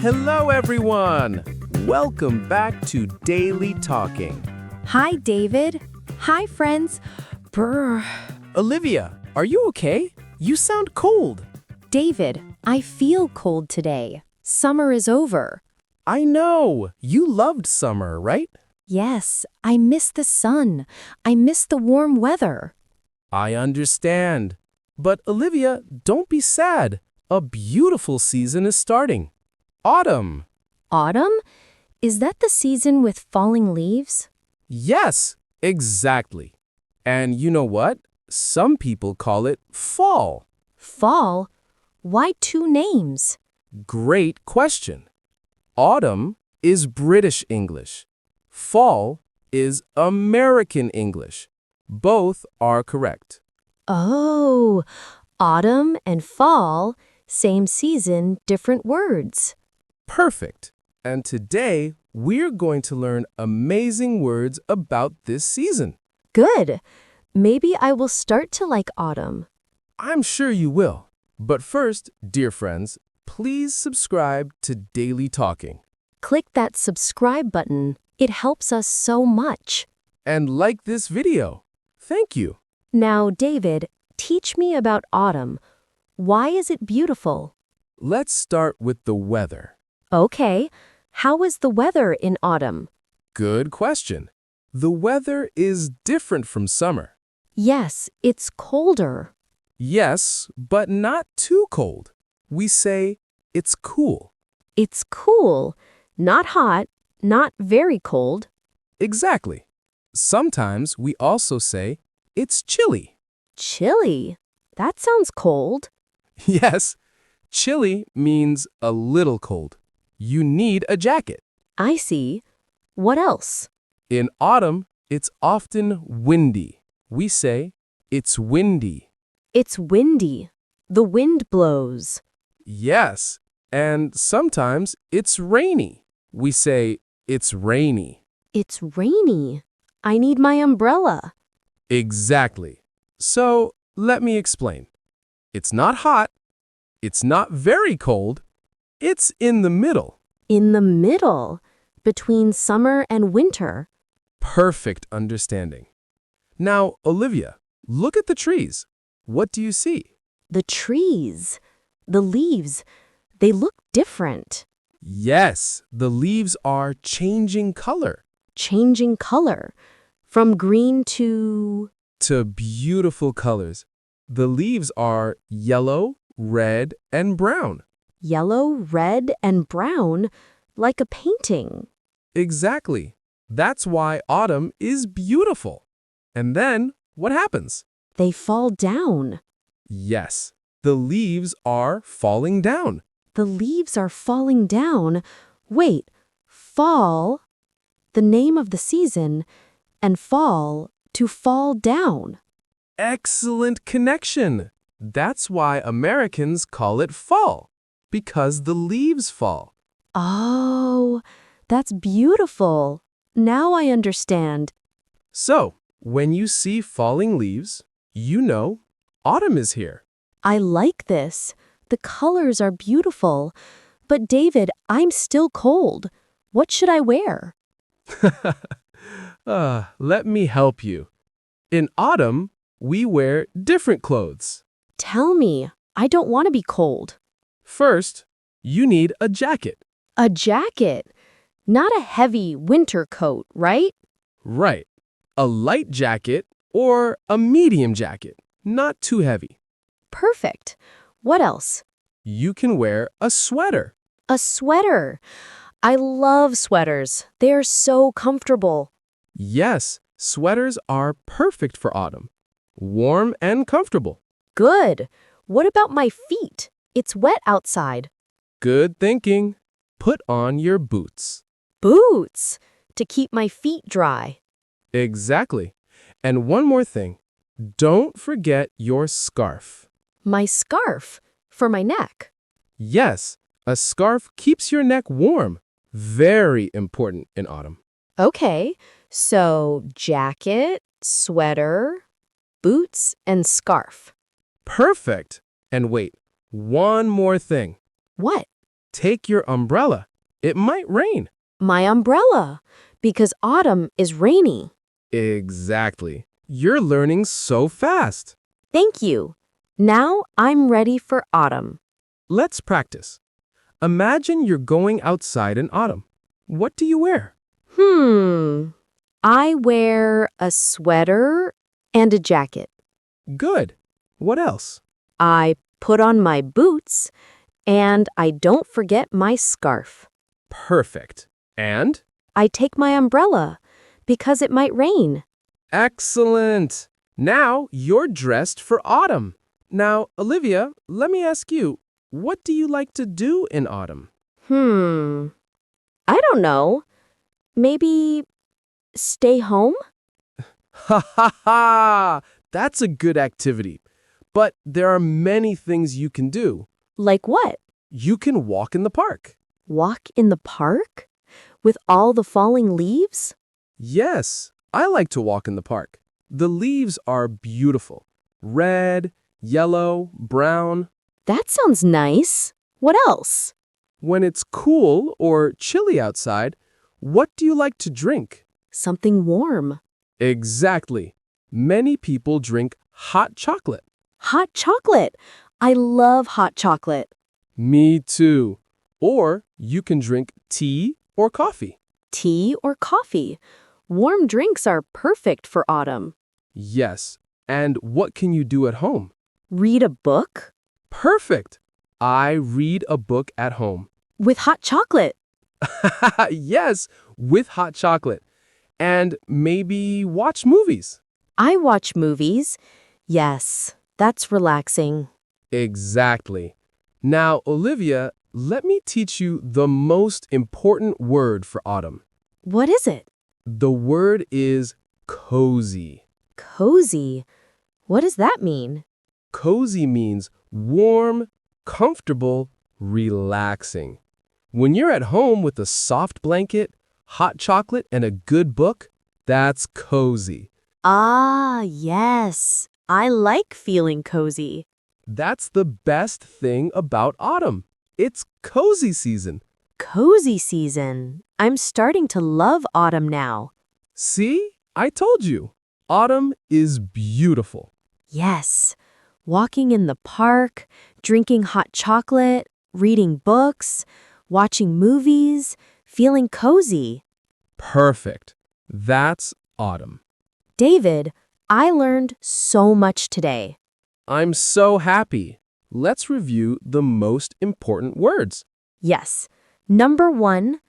Hello, everyone! Welcome back to Daily Talking. Hi, David. Hi, friends. Brr. Olivia, are you okay? You sound cold. David, I feel cold today. Summer is over. I know. You loved summer, right? Yes, I miss the sun. I miss the warm weather. I understand. But Olivia, don't be sad. A beautiful season is starting. Autumn. Autumn? Is that the season with falling leaves? Yes, exactly. And you know what? Some people call it fall. Fall? Why two names? Great question. Autumn is British English. Fall is American English. Both are correct. Oh, autumn and fall, same season, different words. Perfect. And today, we're going to learn amazing words about this season. Good. Maybe I will start to like autumn. I'm sure you will. But first, dear friends, please subscribe to Daily Talking. Click that subscribe button. It helps us so much. And like this video. Thank you. Now, David, teach me about autumn. Why is it beautiful? Let's start with the weather. Okay. How is the weather in autumn? Good question. The weather is different from summer. Yes, it's colder. Yes, but not too cold. We say it's cool. It's cool. Not hot, not very cold. Exactly. Sometimes we also say it's chilly. Chilly. That sounds cold. Yes, chilly means a little cold. You need a jacket. I see. What else? In autumn, it's often windy. We say it's windy. It's windy. The wind blows. Yes, and sometimes it's rainy. We say it's rainy. It's rainy. I need my umbrella. Exactly. So let me explain. It's not hot. It's not very cold. It's in the middle. In the middle, between summer and winter. Perfect understanding. Now, Olivia, look at the trees. What do you see? The trees, the leaves, they look different. Yes, the leaves are changing color Changing color. From green to... to beautiful colors. The leaves are yellow, red, and brown. yellow, red, and brown, like a painting. Exactly. That's why autumn is beautiful. And then, what happens? They fall down. Yes, the leaves are falling down. The leaves are falling down. Wait, fall, the name of the season, and fall, to fall down. Excellent connection. That's why Americans call it fall, because the leaves fall. Oh, that's beautiful. Now I understand. So, when you see falling leaves, you know autumn is here. I like this. The colors are beautiful. But David, I'm still cold. What should I wear? Let me help you. In autumn, we wear different clothes. Tell me, I don't want to be cold. First, you need a jacket. A jacket. Not a heavy winter coat, right? Right. A light jacket or a medium jacket, not too heavy. Perfect. What else? You can wear a sweater. A sweater. I love sweaters. They are so comfortable. Yes, sweaters are perfect for autumn. Warm and comfortable. Good. What about my feet? It's wet outside. Good thinking. Put on your boots. Boots. To keep my feet dry. Exactly. And one more thing. Don't forget your scarf. My scarf. For my neck. Yes, a scarf keeps your neck warm. Very important in autumn. Okay. So, jacket, sweater, boots, and scarf. Perfect. And wait, one more thing. What? Take your umbrella. It might rain. My umbrella, because autumn is rainy. Exactly. You're learning so fast. Thank you. Now I'm ready for autumn. Let's practice. Imagine you're going outside in autumn. What do you wear? I wear a sweater and a jacket. Good. What else? I put on my boots, and I don't forget my scarf. Perfect. And? I take my umbrella, because it might rain. Excellent. Now you're dressed for autumn. Now, Olivia, let me ask you, what do you like to do in autumn? I don't know. Maybe stay home? Ha ha ha! That's a good activity. But there are many things you can do. Like what? You can walk in the park. Walk in the park? With all the falling leaves? Yes, I like to walk in the park. The leaves are beautiful. Red, yellow, brown. That sounds nice. What else? When it's cool or chilly outside, what do you like to drink? Something warm. Exactly. Many people drink hot chocolate. Hot chocolate. I love hot chocolate. Me too. Or you can drink tea or coffee. Tea or coffee. Warm drinks are perfect for autumn. Yes. And what can you do at home? Read a book? Perfect. I read a book at home. With hot chocolate. Yes, with hot chocolate. And maybe watch movies. I watch movies. Yes, that's relaxing. Exactly. Now, Olivia, let me teach you the most important word for autumn. What is it? The word is cozy. Cozy. What does that mean? Cozy means warm, comfortable, relaxing. When you're at home with a soft blanket, hot chocolate, and a good book, that's cozy. Ah, yes. I like feeling cozy. That's the best thing about autumn. It's cozy season. Cozy season. I'm starting to love autumn now. See? I told you. Autumn is beautiful. Yes. Walking in the park, drinking hot chocolate, reading books, watching movies, feeling cozy. Perfect. That's autumn. David, I learned so much today. I'm so happy. Let's review the most important words. Yes. Number 1,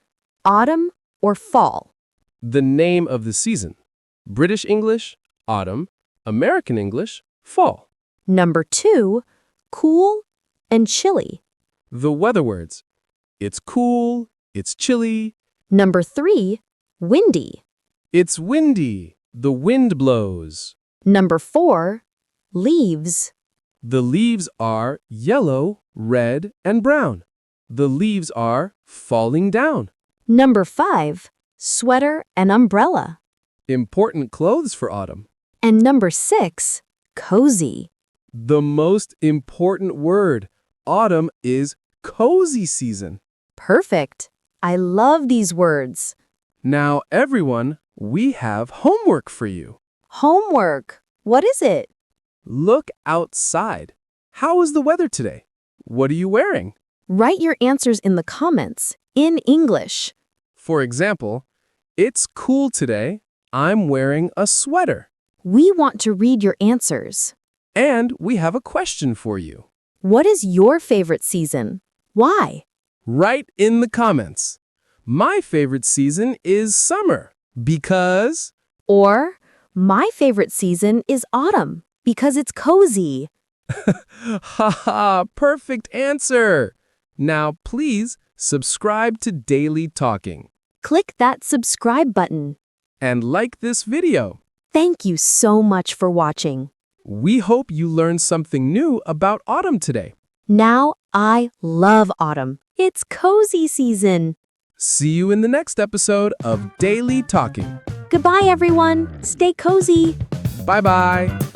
autumn or fall. The name of the season. British English, autumn. American English, fall. Number 2, cool and chilly. The weather words. It's cool, it's chilly, Number 3, windy. it's windy, the wind blows. Number 4, leaves. The leaves are yellow, red, and brown. The leaves are falling down. Number 5, sweater and umbrella. Important clothes for autumn. And number 6, cozy. The most important word. Autumn is cozy season. Perfect. I love these words. Now, everyone, we have homework for you. Homework. What is it? Look outside. How is the weather today? What are you wearing? Write your answers in the comments in English. For example, it's cool today. I'm wearing a sweater. We want to read your answers. And we have a question for you. What is your favorite season? Why? Write in the comments. My favorite season is summer because... Or, my favorite season is autumn because it's cozy. Haha, perfect answer. Now, please subscribe to Daily Talking Click that subscribe button. and like this video. Thank you so much for watching. We hope you learned something new about autumn today. Now I love autumn. It's cozy season. See you in the next episode of Daily Talking. Goodbye, everyone. Stay cozy. Bye-bye.